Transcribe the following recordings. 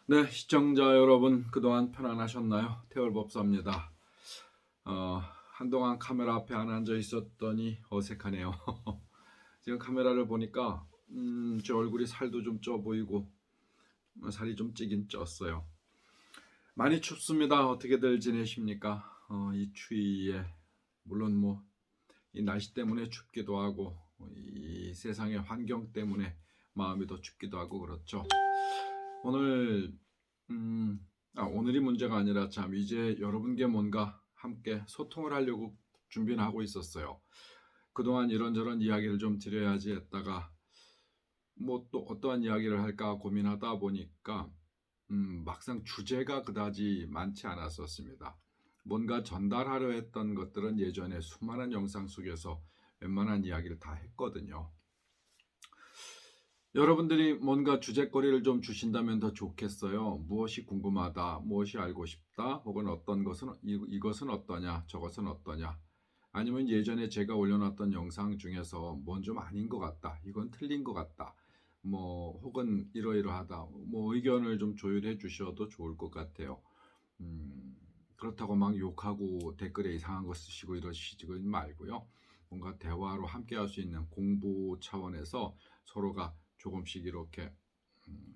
네, 시청자 여러분 그동안 편안하셨나요? 태월법사입니다. 한동안 카메라 앞에 안 앉아 있었더니 어색하네요. 지금 카메라를 보니까 제 얼굴이 살도 좀 쪄 보이고 살이 좀 찌긴 쪘어요. 많이 춥습니다. 어떻게들 지내십니까? 이 추위에 물론 뭐 이 날씨 때문에 춥기도 하고 이 세상의 환경 때문에 마음이 더 춥기도 하고 그렇죠. 오늘 음, 오늘이 문제가 아니라 참 이제 여러분께 뭔가 함께 소통을 하려고 준비는 하고 있었어요. 그동안 이런저런 이야기를 좀 드려야지 했다가 뭐 또 어떠한 이야기를 할까 고민하다 보니까 막상 주제가 그다지 많지 않았었습니다. 뭔가 전달하려 했던 것들은 예전에 수많은 영상 속에서 웬만한 이야기를 다 했거든요. 여러분들이 뭔가 주제거리를 좀 주신다면 더 좋겠어요. 무엇이 궁금하다, 무엇이 알고 싶다, 혹은 어떤 것은 이것은 어떠냐, 저것은 어떠냐. 아니면 예전에 제가 올려놨던 영상 중에서 뭔 좀 아닌 것 같다, 이건 틀린 것 같다, 뭐 혹은 이러이러하다, 뭐 의견을 좀 조율해 주셔도 좋을 것 같아요. 그렇다고 막 욕하고 댓글에 이상한 거 쓰시고 이러시지 말고요. 뭔가 대화로 함께 할 수 있는 공부 차원에서 서로가 조금씩 이렇게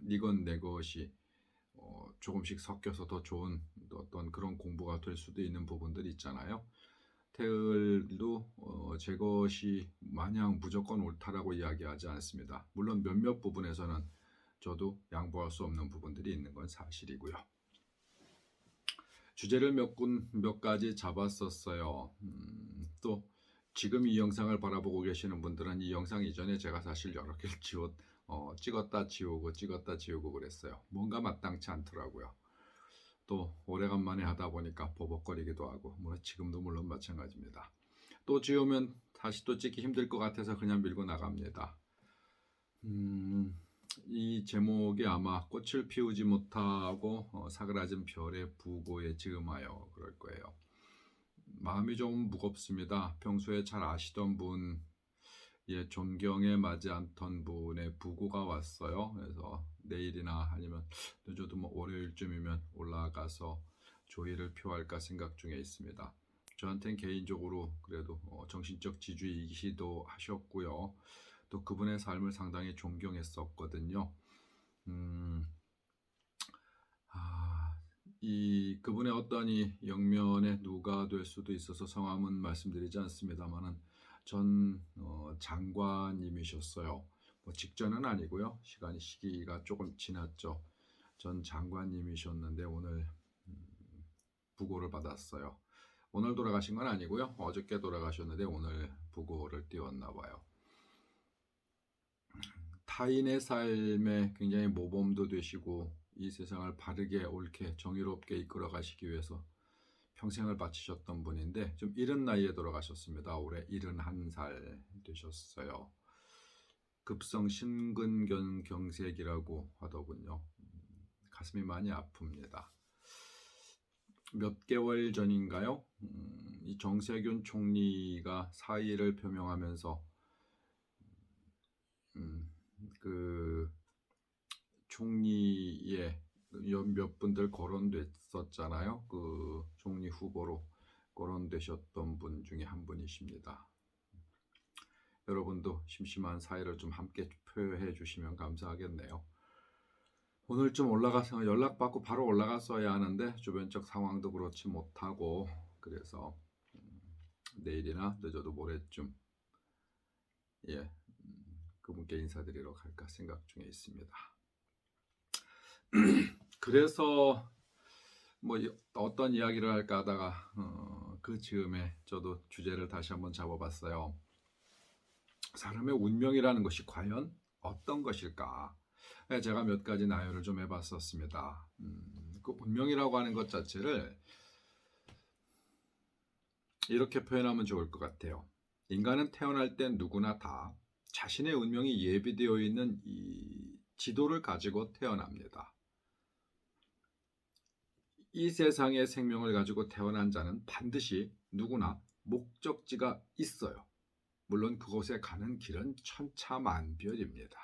이건 내 것이 조금씩 섞여서 더 좋은 어떤 그런 공부가 될 수도 있는 부분들이 있잖아요. 태을도 제 것이 마냥 무조건 옳다라고 이야기하지 않습니다. 물론 몇몇 부분에서는 저도 양보할 수 없는 부분들이 있는 건 사실이고요. 주제를 몇 가지 잡았었어요. 또 지금 이 영상을 바라보고 계시는 분들은 이 영상 이전에 제가 사실 여러 개를 찍었다 지우고 찍었다 지우고 그랬어요. 뭔가 마땅치 않더라고요. 또 오래간만에 하다 보니까 버벅거리기도 하고 뭐 지금도 물론 마찬가지입니다. 또 지우면 다시 또 찍기 힘들 것 같아서 그냥 밀고 나갑니다. 음, 이 제목이 아마 꽃을 피우지 못하고 사그라진 별의 부고에 지음하여 그럴 거예요. 마음이 좀 무겁습니다. 평소에 잘 아시던 분, 존경에 맞지 않던 분의 부고가 왔어요. 그래서 내일이나 아니면 늦어도 뭐 월요일쯤이면 올라가서 조의를 표할까 생각 중에 있습니다. 저한테는 개인적으로 그래도 정신적 지주이기도 하셨고요. 또 그분의 삶을 상당히 존경했었거든요. 음, 그분의 어떤 이 영면에 누가 될 수도 있어서 성함은 말씀드리지 않습니다만은 전 장관님이셨어요. 뭐 직전은 아니고요. 시기가 조금 지났죠. 전 장관님이셨는데 오늘 부고를 받았어요. 오늘 돌아가신 건 아니고요. 어저께 돌아가셨는데 오늘 부고를 띄웠나 봐요. 타인의 삶에 굉장히 모범도 되시고 이 세상을 바르게 옳게 정의롭게 이끌어 가시기 위해서 평생을 바치셨던 분인데 좀 이른 나이에 돌아가셨습니다. 올해 71살 되셨어요. 급성 심근경색이라고 하더군요. 가슴이 많이 아픕니다. 몇 개월 전인가요? 이 정세균 총리가 사의를 표명하면서 음, 그 총리에 몇 분들 거론됐었잖아요. 그 총리 후보로 거론되셨던 분 중에 한 분이십니다. 여러분도 심심한 사이를 좀 함께 표현해 주시면 감사하겠네요. 오늘 좀 올라가서 연락받고 바로 올라갔어야 하는데 주변적 상황도 그렇지 못하고 그래서 내일이나 늦어도 모레쯤 그분께 인사드리러 갈까 생각 중에 있습니다. 그래서 뭐 어떤 이야기를 할까 하다가 그 즈음에 저도 주제를 다시 한번 잡아봤어요. 사람의 운명이라는 것이 과연 어떤 것일까? 제가 몇 가지 나열을 좀 해봤었습니다. 그 운명이라고 하는 것 자체를 이렇게 표현하면 좋을 것 같아요. 인간은 태어날 땐 누구나 다 자신의 운명이 예비되어 있는 이 지도를 가지고 태어납니다. 이 세상의 생명을 가지고 태어난 자는 반드시 누구나 목적지가 있어요. 물론 그곳에 가는 길은 천차만별입니다.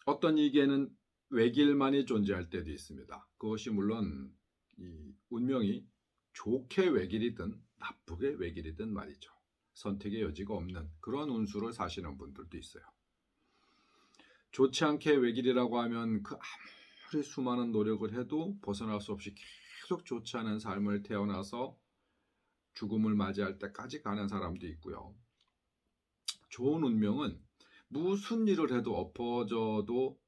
어떤 이에게는 외길만이 존재할 때도 있습니다. 그것이 물론 이 운명이 좋게 외길이든 나쁘게 외길이든 말이죠. 선택의 여지가 없는 그런 운수를 사시는 분들도 있어요. 좋지 않게 외길이라고 하면 그 아무리 수많은 노력을 해도 벗어날 수 없이 계속 좋지 않은 삶을 태어나서 죽음을 맞이할 때까지 가는 사람도 있고요. 좋은 운명은 무슨 일을 해도 엎어져도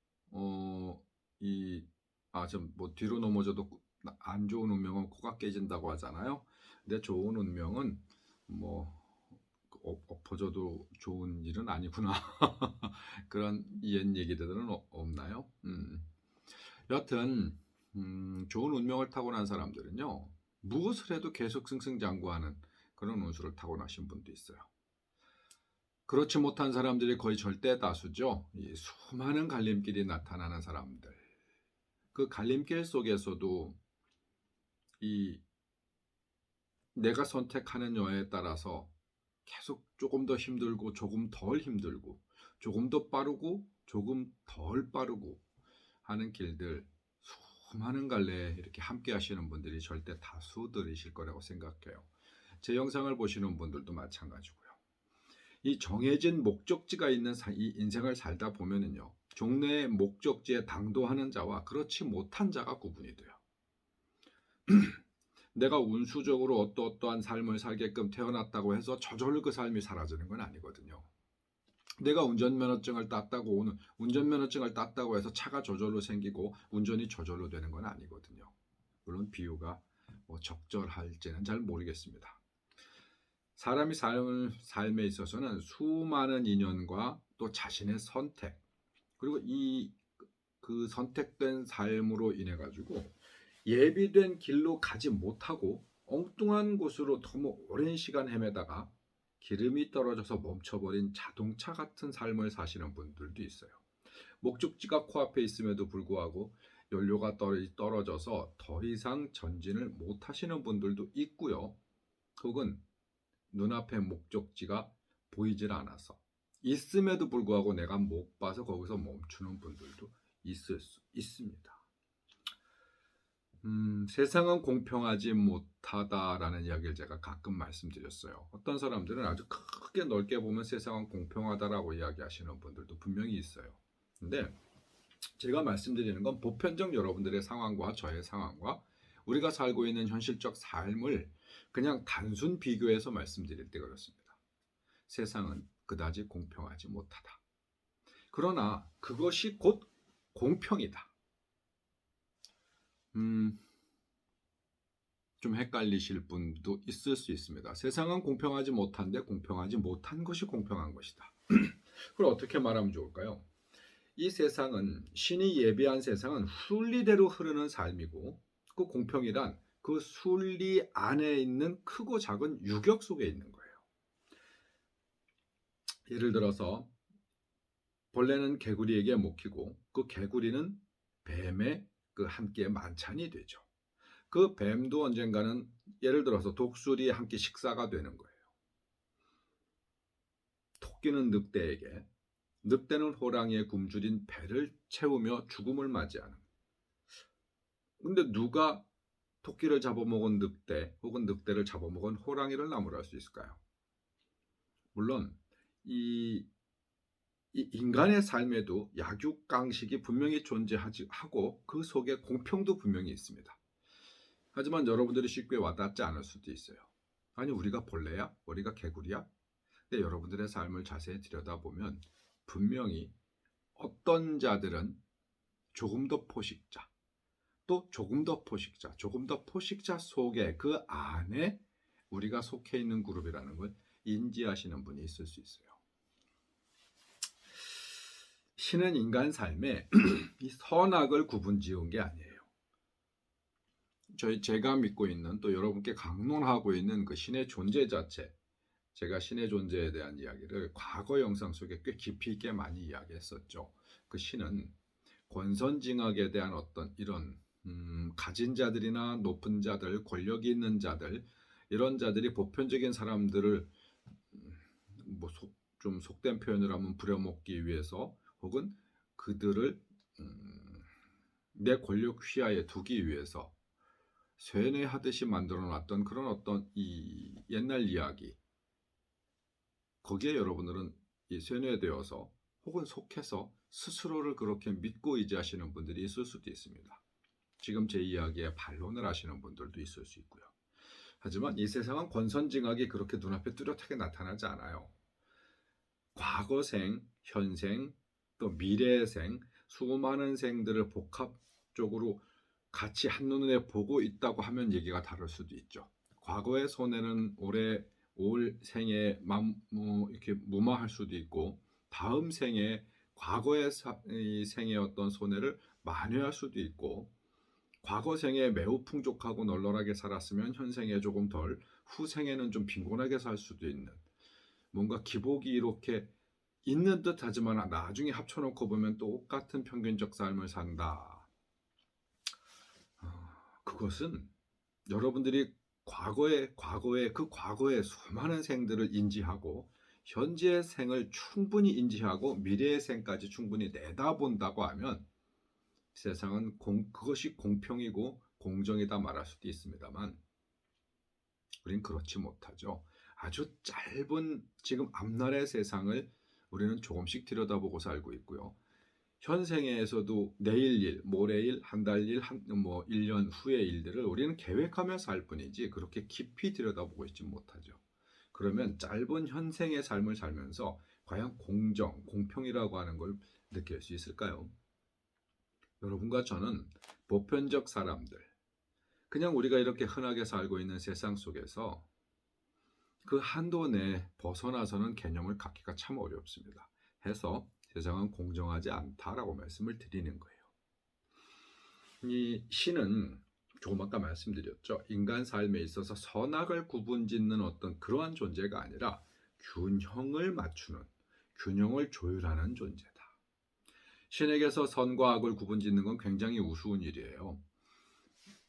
좀 뭐 뒤로 넘어져도 안 좋은 운명은 코가 깨진다고 하잖아요. 근데 좋은 운명은 뭐 엎어져도 좋은 일은 아니구나. 그런 옛 얘기들은 없나요? 여하튼 좋은 운명을 타고난 사람들은요. 무엇을 해도 계속 승승장구하는 그런 운수를 타고나신 분도 있어요. 그렇지 못한 사람들이 거의 절대 다수죠. 이 수많은 갈림길이 나타나는 사람들. 그 갈림길 속에서도 이 내가 선택하는 여에 따라서 계속 조금 더 힘들고 조금 덜 힘들고 조금 더 빠르고 조금 덜 빠르고 하는 길들 수많은 갈래에 이렇게 함께 하시는 분들이 절대 다수들이실 거라고 생각해요. 제 영상을 보시는 분들도 마찬가지고요. 이 정해진 목적지가 있는 이 인생을 살다 보면은요. 종래의 목적지에 당도하는 자와 그렇지 못한 자가 구분이 돼요. 내가 운수적으로 어떠한 삶을 살게끔 태어났다고 해서 저절로 그 삶이 사라지는 건 아니거든요. 내가 운전면허증을 땄다고 해서 차가 저절로 생기고 운전이 저절로 되는 건 아니거든요. 물론 비유가 적절할지는 잘 모르겠습니다. 사람이 삶에 있어서는 수많은 인연과 또 자신의 선택 그리고 그 선택된 삶으로 인해 가지고 예비된 길로 가지 못하고 엉뚱한 곳으로 너무 오랜 시간 헤매다가 기름이 떨어져서 멈춰버린 자동차 같은 삶을 사시는 분들도 있어요. 목적지가 코앞에 있음에도 불구하고 연료가 떨어져서 더 이상 전진을 못하시는 분들도 있고요. 혹은 눈앞에 목적지가 보이질 않아서 있음에도 불구하고 내가 못 봐서 거기서 멈추는 분들도 있을 수 있습니다. 세상은 공평하지 못하다라는 이야기를 제가 가끔 말씀드렸어요. 어떤 사람들은 아주 크게 넓게 보면 세상은 공평하다라고 이야기하시는 분들도 분명히 있어요. 근데 제가 말씀드리는 건 보편적 여러분들의 상황과 저의 상황과 우리가 살고 있는 현실적 삶을 그냥 단순 비교해서 말씀드릴 때 그렇습니다. 세상은 그다지 공평하지 못하다. 그러나 그것이 곧 공평이다. 좀 헷갈리실 분도 있을 수 있습니다. 세상은 공평하지 못한데 공평하지 못한 것이 공평한 것이다. 그걸 어떻게 말하면 좋을까요? 이 세상은 신이 예비한 세상은 순리대로 흐르는 삶이고 그 공평이란 그 순리 안에 있는 크고 작은 유격 속에 있는 거예요. 예를 들어서 벌레는 개구리에게 먹히고 그 개구리는 뱀의 그 한 끼의 만찬이 되죠. 그 뱀도 언젠가는 예를 들어서 독수리 한 끼 식사가 되는 거예요. 토끼는 늑대에게, 늑대는 호랑이의 굶주린 배를 채우며 죽음을 맞이하는. 근데 누가 토끼를 잡아먹은 늑대 혹은 늑대를 잡아먹은 호랑이를 나무랄 수 있을까요? 물론 이 인간의 삶에도 약육강식이 분명히 존재하고 그 속에 공평도 분명히 있습니다. 하지만 여러분들이 쉽게 와닿지 않을 수도 있어요. 아니 우리가 벌레야? 우리가 개구리야? 근데 여러분들의 삶을 자세히 들여다보면 분명히 어떤 자들은 조금 더 포식자, 또 조금 더 포식자, 조금 더 포식자 속에 그 안에 우리가 속해 있는 그룹이라는 걸 인지하시는 분이 있을 수 있어요. 신은 인간 삶에 이 선악을 구분지은 게 아니에요. 제가 믿고 있는 또 여러분께 강론하고 있는 그 신의 존재 자체, 제가 신의 존재에 대한 이야기를 과거 영상 속에 꽤 깊이 있게 많이 이야기했었죠. 그 신은 권선징악에 대한 어떤 이런 가진 자들이나 높은 자들, 권력이 있는 자들 이런 자들이 보편적인 사람들을 좀 속된 표현을 하면 부려먹기 위해서 혹은 그들을 내 권력 휘하에 두기 위해서 쇠뇌하듯이 만들어 놨던 그런 어떤 이 옛날 이야기, 거기에 여러분들은 이 쇠뇌되어서 혹은 속해서 스스로를 그렇게 믿고 의지하시는 분들이 있을 수도 있습니다. 지금 제 이야기에 반론을 하시는 분들도 있을 수 있고요. 하지만 이 세상은 권선징악이 그렇게 눈앞에 뚜렷하게 나타나지 않아요. 과거생, 현생, 또 미래생, 수많은 생들을 복합적으로 같이 한눈에 보고 있다고 하면 얘기가 다를 수도 있죠. 과거의 손해는 올 생에 이렇게 무마할 수도 있고, 다음 생에 과거의 생의 어떤 손해를 만회할 수도 있고, 과거 생에 매우 풍족하고 널널하게 살았으면 현생에 조금 덜, 후생에는 좀 빈곤하게 살 수도 있는, 뭔가 기복이 이렇게 있는 듯 하지만 나중에 합쳐놓고 보면 똑같은 평균적 삶을 산다. 그것은 여러분들이 과거의 수많은 생들을 인지하고 현재의 생을 충분히 인지하고 미래의 생까지 충분히 내다본다고 하면 세상은 그것이 공평이고 공정이다 말할 수도 있습니다만, 우린 그렇지 못하죠. 아주 짧은 지금 앞날의 세상을 우리는 조금씩 들여다보고 살고 있고요. 현생에서도 내일 일, 모레 일, 한 달 일, 1년 후의 일들을 우리는 계획하며 살 뿐이지 그렇게 깊이 들여다보고 있지 못하죠. 그러면 짧은 현생의 삶을 살면서 과연 공정, 공평이라고 하는 걸 느낄 수 있을까요? 여러분과 저는 보편적 사람들, 그냥 우리가 이렇게 흔하게 살고 있는 세상 속에서 그 한도 내에 벗어나서는 개념을 갖기가 참 어렵습니다. 해서 세상은 공정하지 않다라고 말씀을 드리는 거예요. 이 신은 조금 아까 말씀드렸죠. 인간 삶에 있어서 선악을 구분짓는 어떤 그러한 존재가 아니라 균형을 맞추는, 균형을 조율하는 존재다. 신에게서 선과 악을 구분짓는 건 굉장히 우스운 일이에요.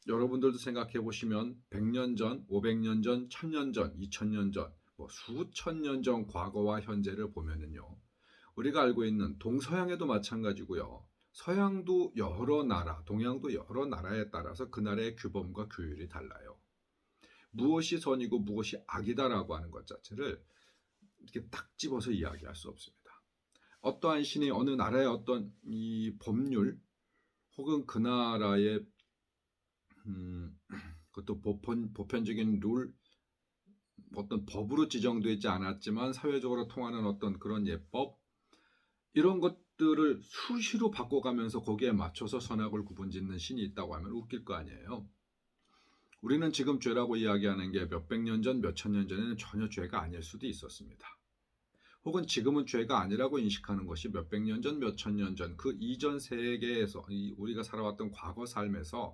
여러분들도 생각해 보시면 100년 전, 500년 전, 1000년 전, 2000년 전, 수천 년 전 과거와 현재를 보면은요. 우리가 알고 있는 동서양에도 마찬가지고요. 서양도 여러 나라, 동양도 여러 나라에 따라서 그 나라의 규범과 규율이 달라요. 무엇이 선이고 무엇이 악이다라고 하는 것 자체를 이렇게 딱 집어서 이야기할 수 없습니다. 어떠한 신이 어느 나라의 어떤 이 법률 혹은 그 나라의 그것도 보편적인 룰, 어떤 법으로 지정되어 있지 않았지만 사회적으로 통하는 어떤 그런 예법, 이런 것들을 수시로 바꿔가면서 거기에 맞춰서 선악을 구분짓는 신이 있다고 하면 웃길 거 아니에요. 우리는 지금 죄라고 이야기하는 게 몇백 년 전, 몇천 년 전에는 전혀 죄가 아닐 수도 있었습니다. 혹은 지금은 죄가 아니라고 인식하는 것이 몇백 년 전, 몇천 년 전, 그 이전 세계에서 우리가 살아왔던 과거 삶에서는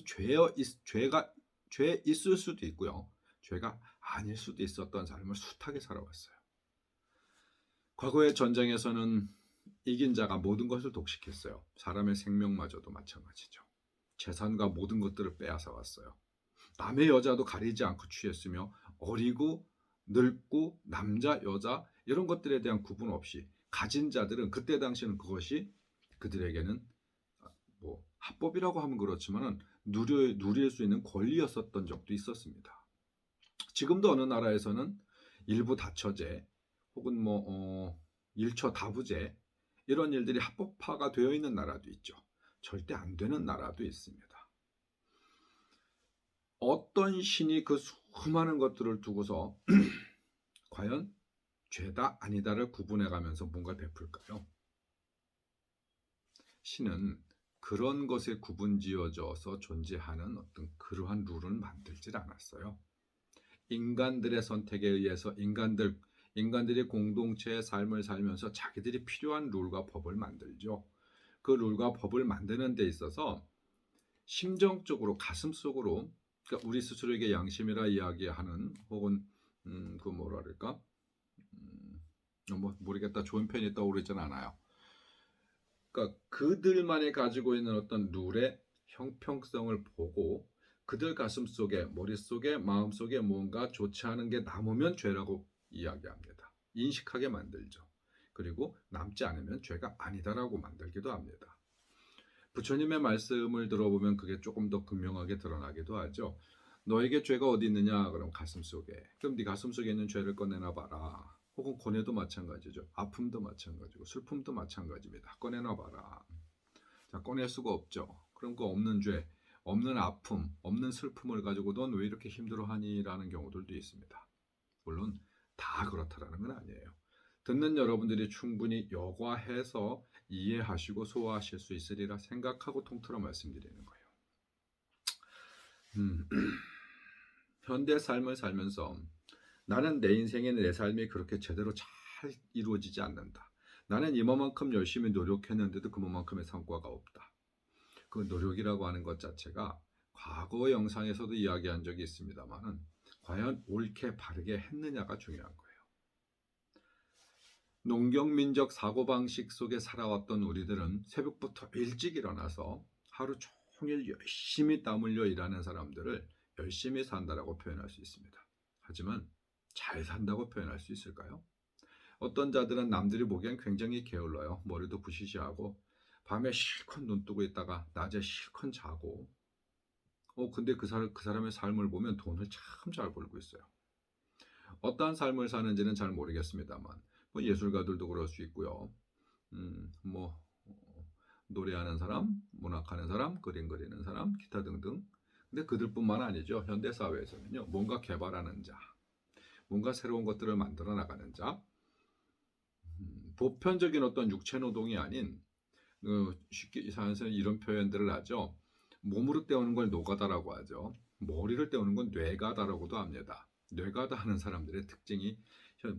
죄 있을 수도 있고요. 죄가 아닐 수도 있었던 삶을 숱하게 살아왔어요. 과거의 전쟁에서는 이긴 자가 모든 것을 독식했어요. 사람의 생명마저도 마찬가지죠. 재산과 모든 것들을 빼앗아 왔어요. 남의 여자도 가리지 않고 취했으며 어리고 늙고 남자, 여자 이런 것들에 대한 구분 없이 가진 자들은 그때 당시는 그것이 그들에게는 합법이라고 하면 그렇지만 누릴 수 있는 권리였었던 적도 있었습니다. 지금도 어느 나라에서는 일부 다처제 혹은 일처 다부제 이런 일들이 합법화가 되어 있는 나라도 있죠. 절대 안 되는 나라도 있습니다. 어떤 신이 그 수많은 것들을 두고서 과연 죄다 아니다를 구분해가면서 뭔가 베풀까요? 신은 그런 것에 구분지어져서 존재하는 어떤 그러한 룰을 만들질 않았어요. 인간들의 선택에 의해서 인간들이 공동체의 삶을 살면서 자기들이 필요한 룰과 법을 만들죠. 그 룰과 법을 만드는 데 있어서 심정적으로 가슴속으로, 그러니까 우리 스스로에게 양심이라 이야기하는 혹은 그 뭐라 그럴까 모르겠다, 좋은 편이 떠오르진 않아요. 그러니까 그들만이 가지고 있는 어떤 룰의 형평성을 보고 그들 가슴속에, 머릿속에, 마음속에 뭔가 좋지 않은 게 남으면 죄라고 이야기합니다. 인식하게 만들죠. 그리고 남지 않으면 죄가 아니다라고 만들기도 합니다. 부처님의 말씀을 들어보면 그게 조금 더 극명하게 드러나기도 하죠. 너에게 죄가 어디 있느냐? 그럼 가슴속에. 그럼 네 가슴속에 있는 죄를 꺼내나 봐라. 혹은 고뇌도 마찬가지죠. 아픔도 마찬가지고 슬픔도 마찬가지입니다. 꺼내나 봐라. 자, 꺼낼 수가 없죠. 그럼 그 없는 죄, 없는 아픔, 없는 슬픔을 가지고 넌 왜 이렇게 힘들어하니? 라는 경우들도 있습니다. 물론 다 그렇다라는 건 아니에요. 듣는 여러분들이 충분히 여과해서 이해하시고 소화하실 수 있으리라 생각하고 통틀어 말씀드리는 거예요. 현대 삶을 살면서 나는 내 인생에 내 삶이 그렇게 제대로 잘 이루어지지 않는다. 나는 이만큼 열심히 노력했는데도 그만큼의 성과가 없다. 그 노력이라고 하는 것 자체가 과거 영상에서도 이야기한 적이 있습니다만은 과연 옳게 바르게 했느냐가 중요한 거예요. 농경민족 사고방식 속에 살아왔던 우리들은 새벽부터 일찍 일어나서 하루 종일 열심히 땀 흘려 일하는 사람들을 열심히 산다라고 표현할 수 있습니다. 하지만 잘 산다고 표현할 수 있을까요? 어떤 자들은 남들이 보기엔 굉장히 게을러요. 머리도 부시시하고 밤에 실컷 눈 뜨고 있다가 낮에 실컷 자고 근데 그 사람의 삶을 보면 돈을 참 잘 벌고 있어요. 어떠한 삶을 사는지는 잘 모르겠습니다만 뭐 예술가들도 그럴 수 있고요. 뭐 노래하는 사람, 문학하는 사람, 그림 그리는 사람, 기타 등등. 근데 그들뿐만 아니죠. 현대 사회에서는요. 뭔가 개발하는 자, 뭔가 새로운 것들을 만들어 나가는 자, 보편적인 어떤 육체 노동이 아닌 쉽게 사연에서는 이런 표현들을 하죠. 몸으로 때우는 걸 노가다라고 하죠. 머리를 때우는 건 뇌가다라고도 합니다. 뇌가다 하는 사람들의 특징이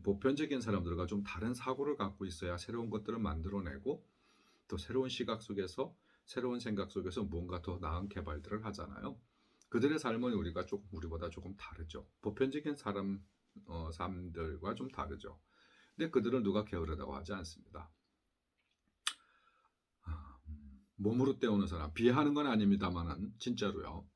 보편적인 사람들과 좀 다른 사고를 갖고 있어야 새로운 것들을 만들어내고 또 새로운 시각 속에서 새로운 생각 속에서 뭔가 더 나은 개발들을 하잖아요. 그들의 삶은 우리보다 조금 다르죠. 보편적인 삶들과 좀 다르죠. 근데 그들을 누가 게으르다고 하지 않습니다. 몸으로 때우는 사람, 비하하는 건 아닙니다만은 진짜로요.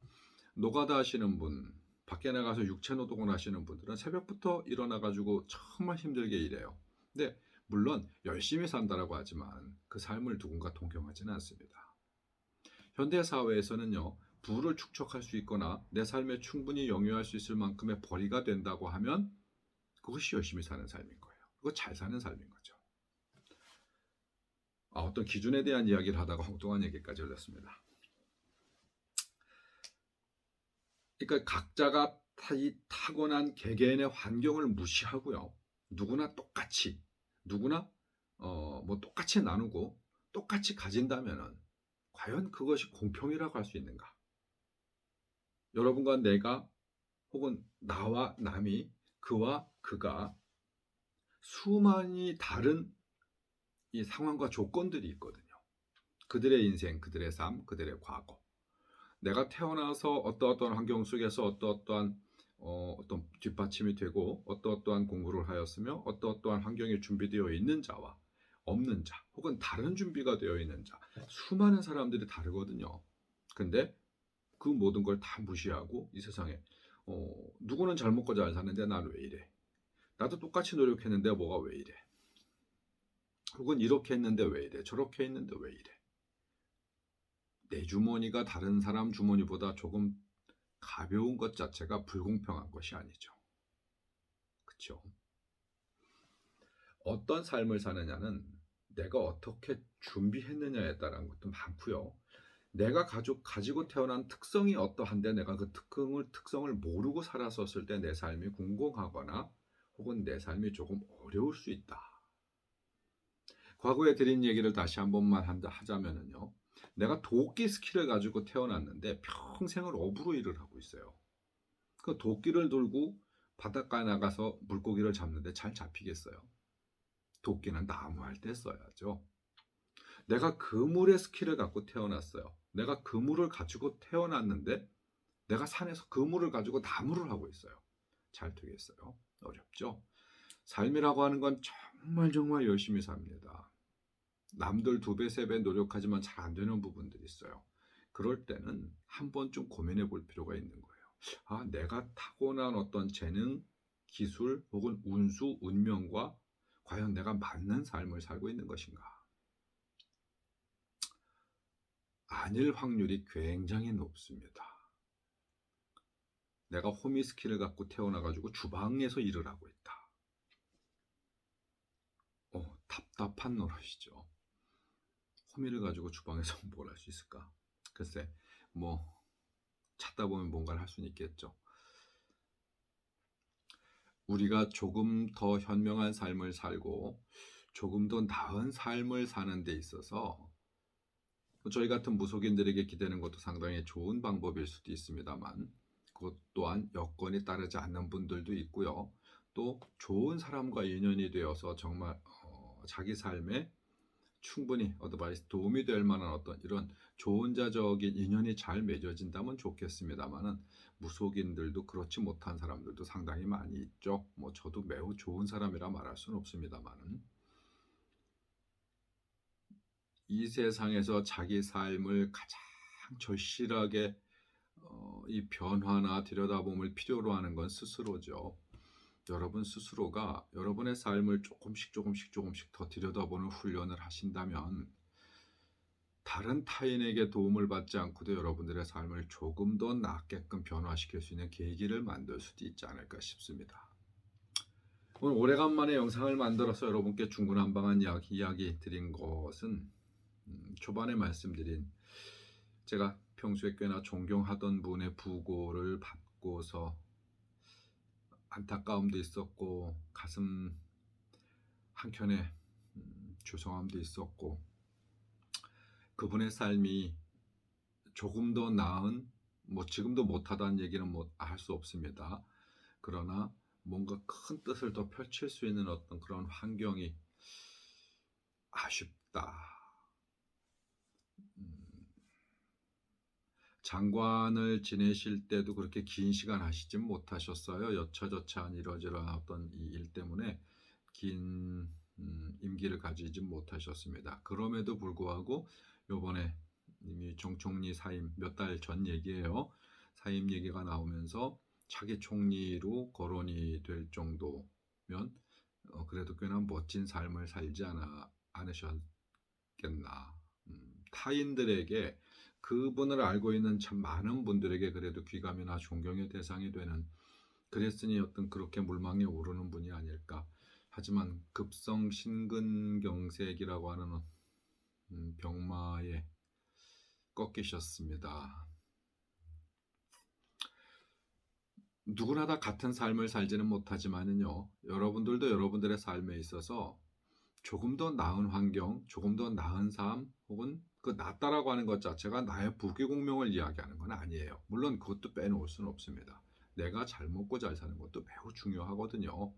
노가다 하시는 분, 밖에 나가서 육체 노동을 하시는 분들은 새벽부터 일어나가지고 정말 힘들게 일해요. 근데 물론 열심히 산다라고 하지만 그 삶을 누군가 동경하지는 않습니다. 현대 사회에서는요, 부를 축적할 수 있거나 내 삶에 충분히 영유할 수 있을 만큼의 벌이가 된다고 하면 그것이 열심히 사는 삶인 거예요. 그거 잘 사는 삶인 거죠. 어떤 기준에 대한 이야기를 하다가 엉뚱한 얘기까지 흘렸습니다. 그러니까 각자가 이 타고난 개개인의 환경을 무시하고요. 누구나 똑같이 똑같이 나누고 똑같이 가진다면은 과연 그것이 공평이라고 할 수 있는가? 여러분과 내가 혹은 나와 남이 그와 그가 수많이 다른 이 상황과 조건들이 있거든요. 그들의 인생, 그들의 삶, 그들의 과거. 내가 태어나서 어떠어떠한 환경 속에서 어떤 뒷받침이 되고 어떠어떠한 공부를 하였으며 어떠어떠한 환경이 준비되어 있는 자와 없는 자 혹은 다른 준비가 되어 있는 자 수많은 사람들이 다르거든요. 근데 그 모든 걸 다 무시하고 이 세상에 누구는 잘 먹고 잘 사는데 난 왜 이래? 나도 똑같이 노력했는데 뭐가 왜 이래? 혹은 이렇게 했는데 왜 이래? 저렇게 했는데 왜 이래? 내 주머니가 다른 사람 주머니보다 조금 가벼운 것 자체가 불공평한 것이 아니죠. 그렇죠? 어떤 삶을 사느냐는 내가 어떻게 준비했느냐에 따른 것도 많고요. 내가 가지고 태어난 특성이 어떠한데 내가 그 특성을 모르고 살았었을 때 내 삶이 궁공하거나 혹은 내 삶이 조금 어려울 수 있다. 과거에 드린 얘기를 다시 한 번만 하자면요. 내가 도끼 스킬을 가지고 태어났는데 평생을 어부로 일을 하고 있어요. 그 도끼를 들고 바닷가에 나가서 물고기를 잡는데 잘 잡히겠어요? 도끼는 나무할 때 써야죠. 내가 그물의 스킬을 갖고 태어났어요. 내가 그물을 가지고 태어났는데 내가 산에서 그물을 가지고 나무를 하고 있어요. 잘 되겠어요? 어렵죠? 삶이라고 하는 건 정말 열심히 삽니다. 남들 2배, 3배 노력하지만 잘 안 되는 부분들이 있어요. 그럴 때는 한 번쯤 고민해 볼 필요가 있는 거예요. 내가 타고난 어떤 재능, 기술 혹은 운수, 운명과 과연 내가 맞는 삶을 살고 있는 것인가? 아닐 확률이 굉장히 높습니다. 내가 호미스키를 갖고 태어나 가지고 주방에서 일을 하고 있다. 답답한 노릇이죠. 호미를 가지고 주방에서 뭘 할 수 있을까? 글쎄, 뭐 찾다 보면 뭔가를 할 수는 있겠죠. 우리가 조금 더 현명한 삶을 살고 조금 더 나은 삶을 사는 데 있어서 저희 같은 무속인들에게 기대는 것도 상당히 좋은 방법일 수도 있습니다만, 그것 또한 여건이 따르지 않는 분들도 있고요. 또 좋은 사람과 인연이 되어서 정말 자기 삶에 충분히 어드바이스 도움이 될 만한 어떤 이런 좋은 자적인 인연이 잘 맺어진다면 좋겠습니다만은, 무속인들도 그렇지 못한 사람들도 상당히 많이 있죠. 뭐 저도 매우 좋은 사람이라 말할 수는 없습니다만은, 이 세상에서 자기 삶을 가장 절실하게 이 변화나 들여다봄을 필요로 하는 건 스스로죠. 여러분 스스로가 여러분의 삶을 조금씩 더 들여다보는 훈련을 하신다면, 다른 타인에게 도움을 받지 않고도 여러분들의 삶을 조금 더 낫게끔 변화시킬 수 있는 계기를 만들 수도 있지 않을까 싶습니다. 오늘 오래간만에 영상을 만들어서 여러분께 중구난방한 이야기 드린 것은, 초반에 말씀드린 제가 평소에 꽤나 존경하던 분의 부고를 받고서 안타까움도 있었고 가슴 한켠에 죄송함도 있었고, 그분의 삶이 조금 더 나은, 뭐 지금도 못하다는 얘기는 뭐 할 수 없습니다. 그러나 뭔가 큰 뜻을 더 펼칠 수 있는 어떤 그런 환경이 아쉽다. 장관을 지내실 때도 그렇게 긴 시간 하시진 못하셨어요. 여차저차한 이러저러한 어떤 이 일 때문에 긴 임기를 가지지 못하셨습니다. 그럼에도 불구하고 요번에 이미 정총리 사임 몇 달 전 얘기예요. 사임 얘기가 나오면서 차기 총리로 거론이 될 정도면 그래도 꽤나 멋진 삶을 살지 않으셨겠나. 타인들에게, 그분을 알고 있는 참 많은 분들에게 그래도 귀감이나 존경의 대상이 되는, 그랬으니 어떤 그렇게 물망에 오르는 분이 아닐까. 하지만 급성 심근경색이라고 하는 병마에 꺾이셨습니다. 누구나 다 같은 삶을 살지는 못하지만요, 여러분들도 여러분들의 삶에 있어서 조금 더 나은 환경, 조금 더 나은 삶, 혹은 그 낫다라고 하는 것 자체가 나의 부귀공명을 이야기하는 건 아니에요. 물론 그것도 빼놓을 수는 없습니다. 내가 잘 먹고 잘 사는 것도 매우 중요하거든요.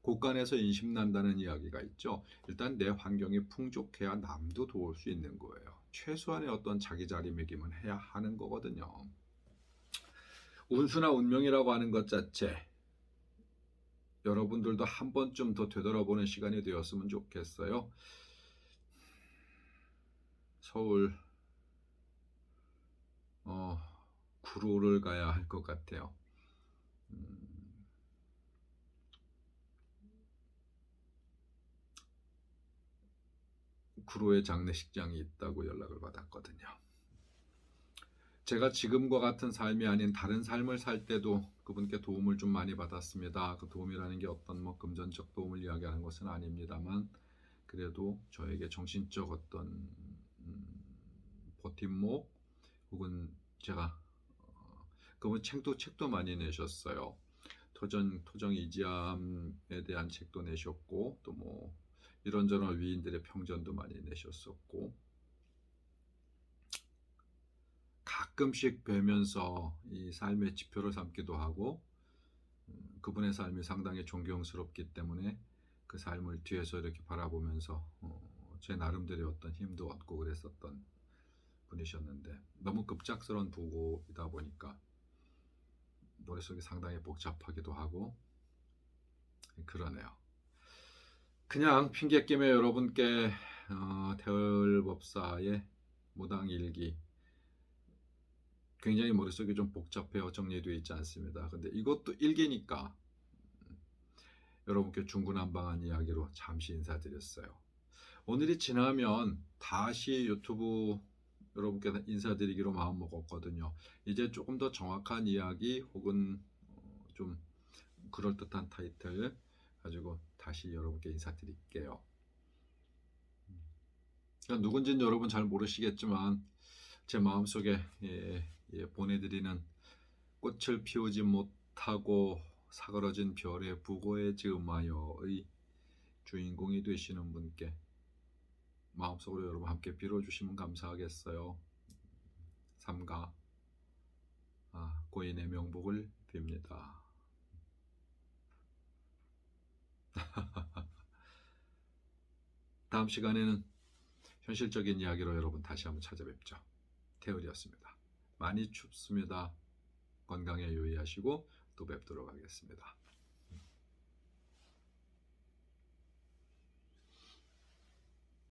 곳간에서 인심난다는 이야기가 있죠. 일단 내 환경이 풍족해야 남도 도울 수 있는 거예요. 최소한의 어떤 자기 자리매김은 해야 하는 거거든요. 운수나 운명이라고 하는 것 자체, 여러분들도 한 번쯤 더 되돌아보는 시간이 되었으면 좋겠어요. 서울 구로를 가야 할 것 같아요. 구로에 장례식장이 있다고 연락을 받았거든요. 제가 지금과 같은 삶이 아닌 다른 삶을 살 때도 그분께 도움을 좀 많이 받았습니다. 그 도움이라는 게 어떤 뭐 금전적 도움을 이야기하는 것은 아닙니다만, 그래도 저에게 정신적 어떤 버팀목, 혹은 제가 그분 책도 많이 내셨어요. 토정 이지암에 대한 책도 내셨고, 또 뭐 이런저런 위인들의 평전도 많이 내셨었고, 가끔씩 뵈면서 이 삶의 지표를 삼기도 하고, 그분의 삶이 상당히 존경스럽기 때문에 그 삶을 뒤에서 이렇게 바라보면서 제 나름대로의 어떤 힘도 얻고 그랬었던 분이셨는데, 너무 급작스러운 부고이다 보니까 머릿속이 상당히 복잡하기도 하고 그러네요. 그냥 핑계김에 여러분께 대을법사의 무당일기, 굉장히 머릿속이 좀 복잡해요. 정리되어 있지 않습니다. 근데 이것도 일기니까 여러분께 중구난방한 이야기로 잠시 인사드렸어요. 오늘이 지나면 다시 유튜브 여러분께 인사드리기로 마음먹었거든요. 이제 조금 더 정확한 이야기 혹은 좀 그럴듯한 타이틀 가지고 다시 여러분께 인사드릴게요. 그러니까 누군지는 여러분 잘 모르시겠지만 제 마음속에 보내드리는 꽃을 피우지 못하고 사그러진 별의 부고에 즈음하여의 주인공이 되시는 분께 마음속으로 여러분 함께 빌어주시면 감사하겠어요. 삼가 고인의 명복을 빕니다. 다음 시간에는 현실적인 이야기로 여러분 다시 한번 찾아뵙죠. 태율이었습니다. 많이 춥습니다. 건강에 유의하시고 또 뵙도록 하겠습니다.